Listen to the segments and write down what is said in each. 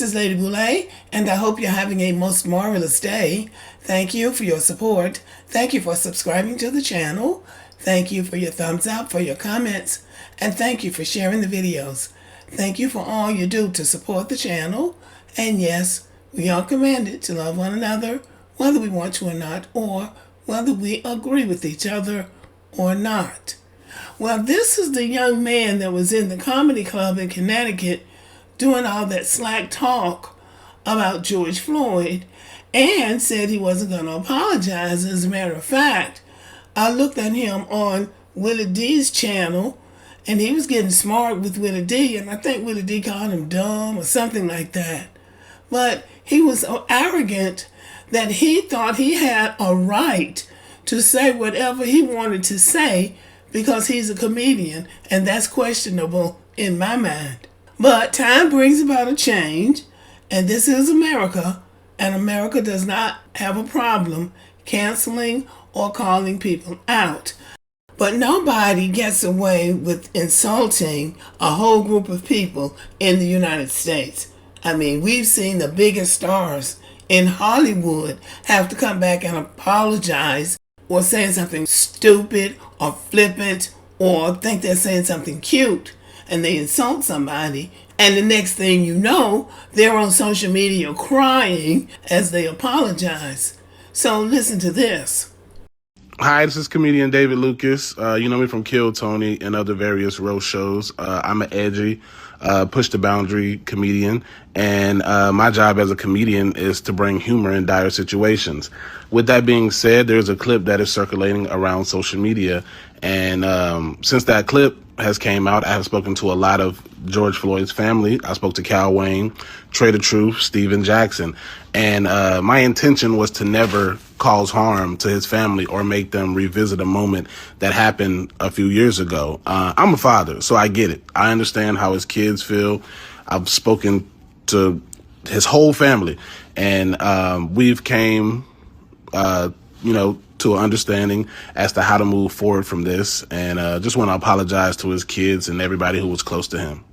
is Lady Boulay, and I hope you're having a most marvelous day. Thank you for your support. Thank you for subscribing to the channel. Thank you for your thumbs up, for your comments, and thank you for sharing the videos. Thank you for all you do to support the channel. And yes, we are commanded to love one another, whether we want to or not, or whether we agree with each other or not. Well, this is the young man that was in the comedy club in Connecticut doing all that slack talk about George Floyd and said he wasn't going to apologize. As a matter of fact, I looked at him on Willie D's channel and he was getting smart with Willie D, and I think Willie D called him dumb or something like that. But he was so arrogant that he thought he had a right to say whatever he wanted to say because he's a comedian, and that's questionable in my mind. But time brings about a change, and this is America, and America does not have a problem canceling or calling people out. But nobody gets away with insulting a whole group of people in the United States. I mean, we've seen the biggest stars in Hollywood have to come back and apologize or saying something stupid or flippant or think they're saying something cute, and they insult somebody, and the next thing you know, they're on social media crying as they apologize. So listen to this. Hi, this is comedian David Lucas. You know me from Kill Tony and other various roast shows. I'm an edgy, push the boundary comedian, and my job as a comedian is to bring humor in dire situations. With that being said, there's a clip that is circulating around social media, and since that clip has came out, I have spoken to a lot of George Floyd's family. I spoke to Cal Wayne, Trader Truth, Steven Jackson, and my intention was to never cause harm to his family or make them revisit a moment that happened a few years ago. I'm a father, so I get it. I understand how his kids feel. I've spoken to his whole family, and we've came, to an understanding as to how to move forward from this, and just want to apologize to his kids and everybody who was close to him.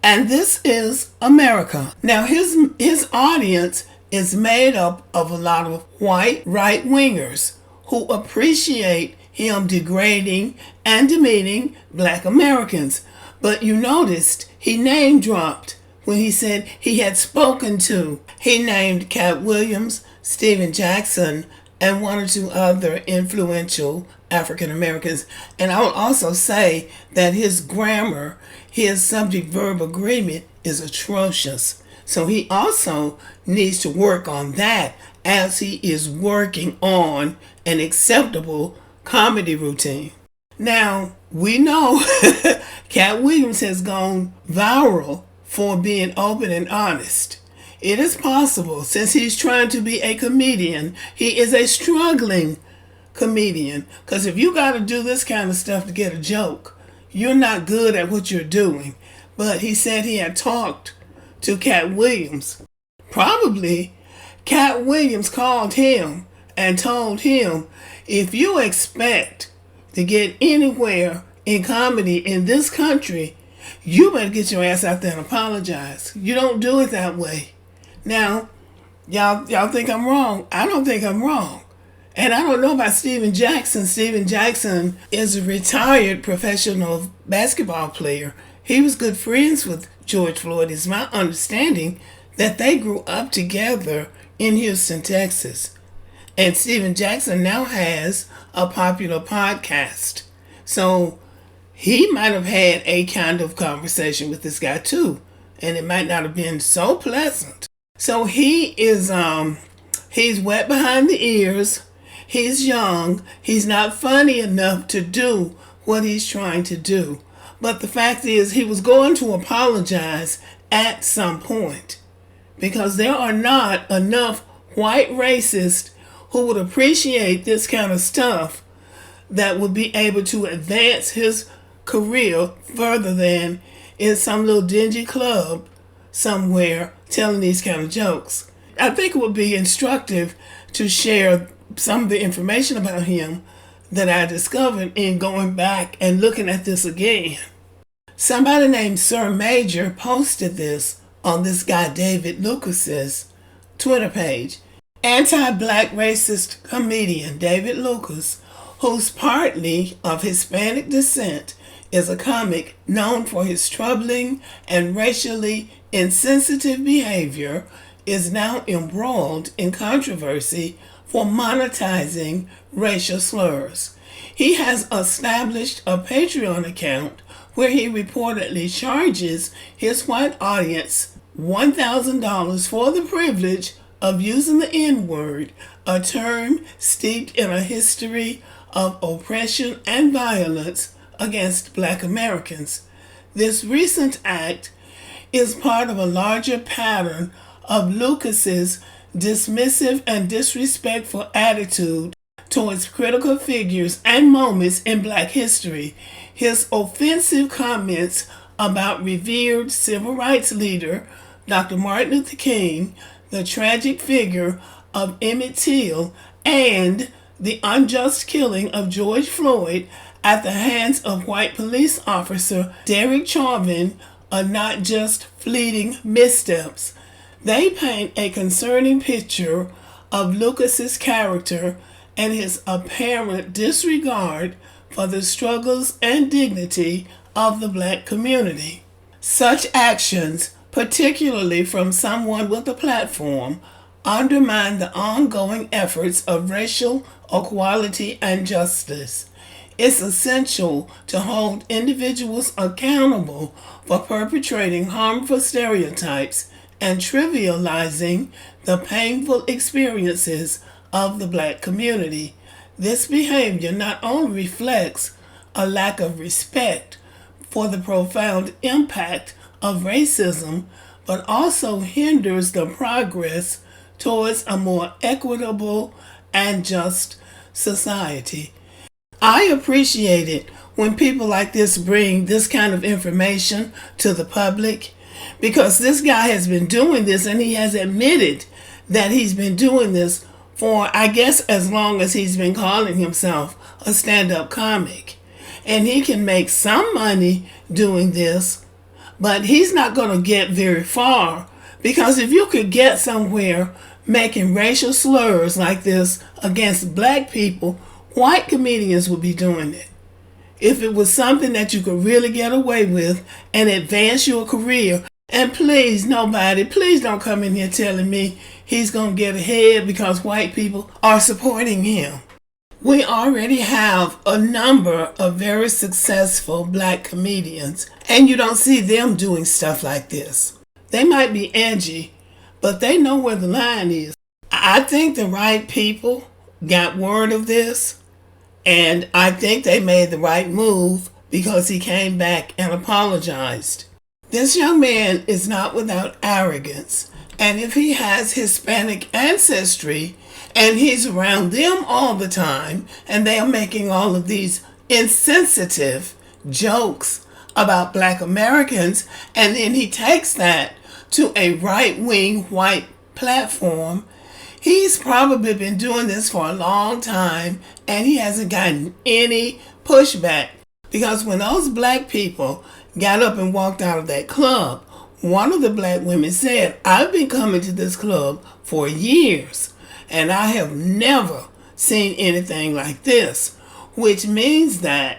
And this is America. Now, his audience is made up of a lot of white right-wingers who appreciate him degrading and demeaning black Americans. But you noticed he name-dropped when he said he had spoken to. He named Cat Williams, Steven Jackson, and one or two other influential African Americans. And I will also say that his grammar, his subject-verb agreement is atrocious. So he also needs to work on that as he is working on an acceptable comedy routine. Now, we know Cat Williams has gone viral for being open and honest. It is possible, since he's trying to be a comedian, he is a struggling comedian. Because if you got to do this kind of stuff to get a joke, you're not good at what you're doing. But he said he had talked to Cat Williams. Probably Cat Williams called him and told him, if you expect to get anywhere in comedy in this country, you better get your ass out there and apologize. You don't do it that way. Now, y'all think I'm wrong. I don't think I'm wrong. And I don't know about Steven Jackson. Steven Jackson is a retired professional basketball player. He was good friends with George Floyd. It's my understanding that they grew up together in Houston, Texas. And Steven Jackson now has a popular podcast. So he might have had a kind of conversation with this guy too. And it might not have been so pleasant. So he is, he's wet behind the ears. He's young. He's not funny enough to do what he's trying to do. But the fact is, he was going to apologize at some point, because there are not enough white racists who would appreciate this kind of stuff that would be able to advance his career further than in some little dingy club somewhere telling these kind of jokes. I think it would be instructive to share some of the information about him that I discovered in going back and looking at this again. Somebody named Sir Major posted this on this guy David Lucas's Twitter page. Anti-black racist comedian David Lucas, who's partly of Hispanic descent, is a comic known for his troubling and racially insensitive behavior, is now embroiled in controversy for monetizing racial slurs. He has established a Patreon account where he reportedly charges his white audience $1,000 for the privilege of using the N-word, a term steeped in a history of oppression and violence against Black Americans. This recent act is part of a larger pattern of Lucas's dismissive and disrespectful attitude towards critical figures and moments in Black history. His offensive comments about revered civil rights leader Dr. Martin Luther King, the tragic figure of Emmett Till, and the unjust killing of George Floyd at the hands of white police officer Derek Chauvin are not just fleeting missteps. They paint a concerning picture of Lucas's character and his apparent disregard for the struggles and dignity of the Black community. Such actions, particularly from someone with a platform, undermine the ongoing efforts of racial equality and justice. It's essential to hold individuals accountable for perpetrating harmful stereotypes and trivializing the painful experiences of the Black community. This behavior not only reflects a lack of respect for the profound impact of racism, but also hinders the progress towards a more equitable and just society. I appreciate it when people like this bring this kind of information to the public, because this guy has been doing this and he has admitted that he's been doing this for, I guess, as long as he's been calling himself a stand-up comic. And he can make some money doing this, but he's not going to get very far, because if you could get somewhere making racial slurs like this against Black people, white comedians would be doing it. If it was something that you could really get away with and advance your career. And please, nobody, please don't come in here telling me he's going to get ahead because white people are supporting him. We already have a number of very successful Black comedians, and you don't see them doing stuff like this. They might be edgy, but they know where the line is. I think the right people got word of this, and I think they made the right move because he came back and apologized. This young man is not without arrogance, and if he has Hispanic ancestry and he's around them all the time and they are making all of these insensitive jokes about Black Americans, and then he takes that to a right-wing white platform, he's probably been doing this for a long time and he hasn't gotten any pushback. Because when those Black people got up and walked out of that club, one of the Black women said, "I've been coming to this club for years and I have never seen anything like this," which means that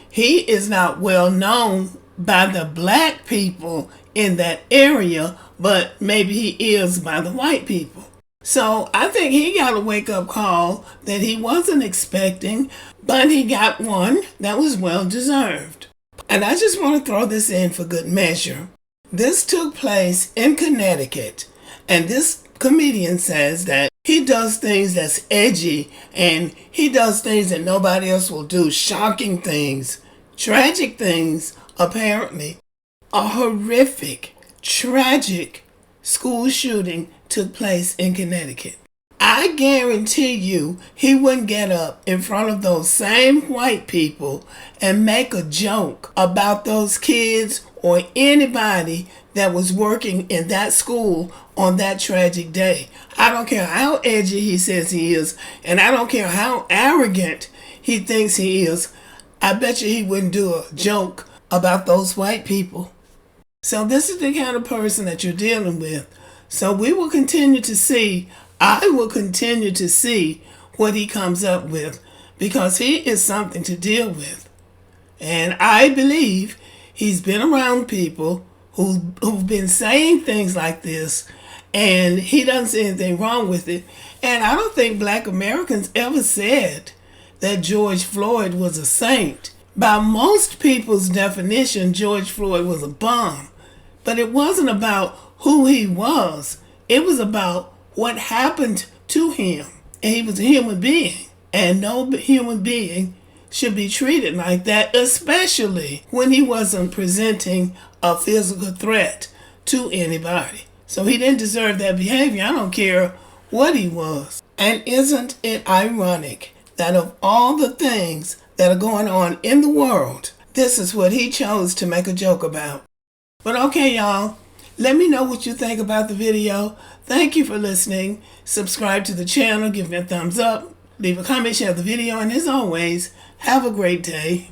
he is not well known by the Black people in that area, but maybe he is by the white people. So I think he got a wake-up call that he wasn't expecting, but he got one that was well-deserved. And I just want to throw this in for good measure. This took place in Connecticut, and this comedian says that he does things that's edgy, and he does things that nobody else will do, shocking things, tragic things, apparently. A horrific, tragic school shooting took place in Connecticut. I guarantee you he wouldn't get up in front of those same white people and make a joke about those kids or anybody that was working in that school on that tragic day. I don't care how edgy he says he is, and I don't care how arrogant he thinks he is. I bet you he wouldn't do a joke about those white people. So this is the kind of person that you're dealing with. So we will continue to see, I will continue to see what he comes up with, because he is something to deal with. And I believe he's been around people who've been saying things like this, and he doesn't see anything wrong with it. And I don't think black Americans ever said that George Floyd was a saint. By most people's definition, George Floyd was a bum. But it wasn't about who he was. It was about what happened to him. And he was a human being. And no human being should be treated like that, especially when he wasn't presenting a physical threat to anybody. So he didn't deserve that behavior. I don't care what he was. And isn't it ironic that of all the things that are going on in the world, this is what he chose to make a joke about? But okay, y'all, let me know what you think about the video. Thank you for listening. Subscribe to the channel, give me a thumbs up, leave a comment, share the video, and as always, have a great day.